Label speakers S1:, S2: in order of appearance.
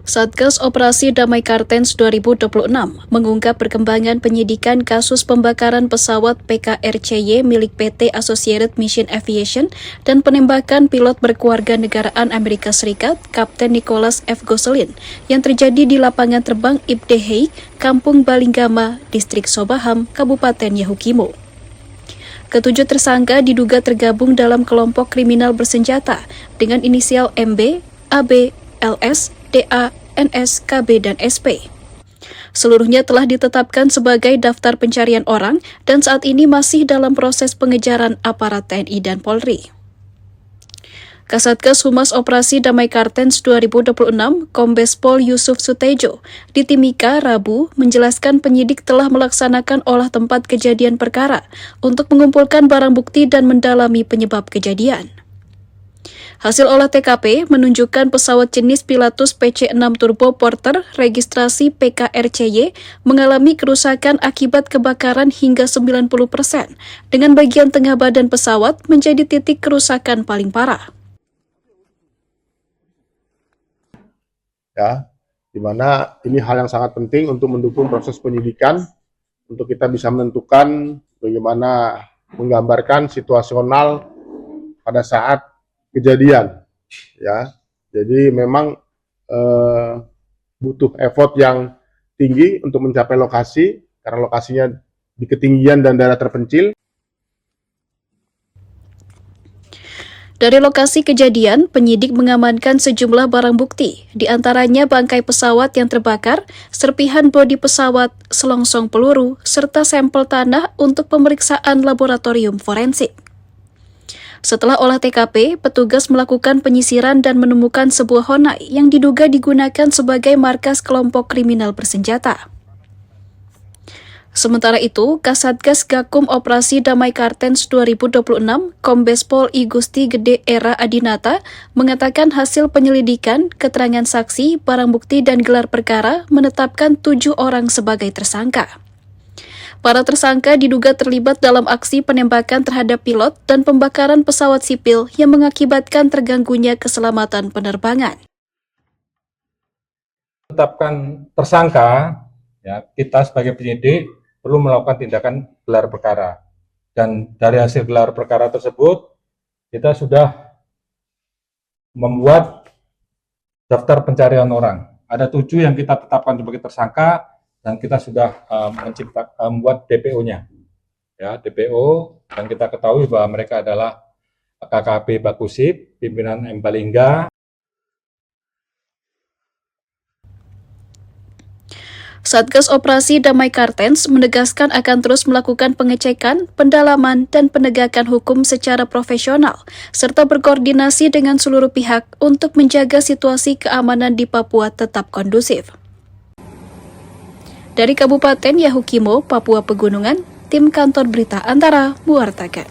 S1: Satgas Operasi Damai Kartens 2026 mengungkap perkembangan penyidikan kasus pembakaran pesawat PKRCY milik PT Associated Mission Aviation dan penembakan pilot berkeluarga negaraan Amerika Serikat, Kapten Nicholas F. Gosselin, yang terjadi di lapangan terbang Ibdehei, Kampung Balinggama, Distrik Sobaham, Kabupaten Yahukimo. Ketujuh tersangka diduga tergabung dalam kelompok kriminal bersenjata dengan inisial MB, AB, LS, DA, NS, KB, dan SP. Seluruhnya telah ditetapkan sebagai daftar pencarian orang dan saat ini masih dalam proses pengejaran aparat TNI dan Polri. Kasatgas Humas Operasi Damai Kartens 2026, Kombes Pol Yusuf Sutejo, di Timika, Rabu, menjelaskan penyidik telah melaksanakan olah tempat kejadian perkara untuk mengumpulkan barang bukti dan mendalami penyebab kejadian. Hasil olah TKP menunjukkan pesawat jenis Pilatus PC-6 Turbo Porter registrasi PKRCY mengalami kerusakan akibat kebakaran hingga 90%, dengan bagian tengah badan pesawat menjadi titik kerusakan paling parah.
S2: Ya, di mana ini hal yang sangat penting untuk mendukung proses penyidikan, untuk kita bisa menentukan bagaimana menggambarkan situasional pada saat kejadian, ya. Jadi memang butuh effort yang tinggi untuk mencapai lokasi, karena lokasinya di ketinggian dan daerah terpencil.
S1: Dari lokasi kejadian, penyidik mengamankan sejumlah barang bukti, di antaranya bangkai pesawat yang terbakar, serpihan bodi pesawat, selongsong peluru, serta sampel tanah untuk pemeriksaan laboratorium forensik. Setelah olah TKP, petugas melakukan penyisiran dan menemukan sebuah Honai yang diduga digunakan sebagai markas kelompok kriminal bersenjata. Sementara itu, Kasatgas Gakum Operasi Damai Kartens 2026, Kombes Pol I Gusti Gede Era Adinata, mengatakan hasil penyelidikan, keterangan saksi, barang bukti, dan gelar perkara menetapkan 7 orang sebagai tersangka. Para tersangka diduga terlibat dalam aksi penembakan terhadap pilot dan pembakaran pesawat sipil yang mengakibatkan terganggunya keselamatan penerbangan.
S3: Tetapkan tersangka, ya, kita sebagai penyidik perlu melakukan tindakan gelar perkara. Dan dari hasil gelar perkara tersebut, kita sudah membuat daftar pencarian orang. Ada 7 yang kita tetapkan sebagai tersangka, dan kita sudah membuat DPO-nya, ya, DPO, dan kita ketahui bahwa mereka adalah KKP Bakusip, pimpinan M Balingga.
S1: Satgas Operasi Damai Kartens menegaskan akan terus melakukan pengecekan, pendalaman, dan penegakan hukum secara profesional, serta berkoordinasi dengan seluruh pihak untuk menjaga situasi keamanan di Papua tetap kondusif. Dari Kabupaten Yahukimo, Papua Pegunungan, Tim Kantor Berita Antara mewartakan.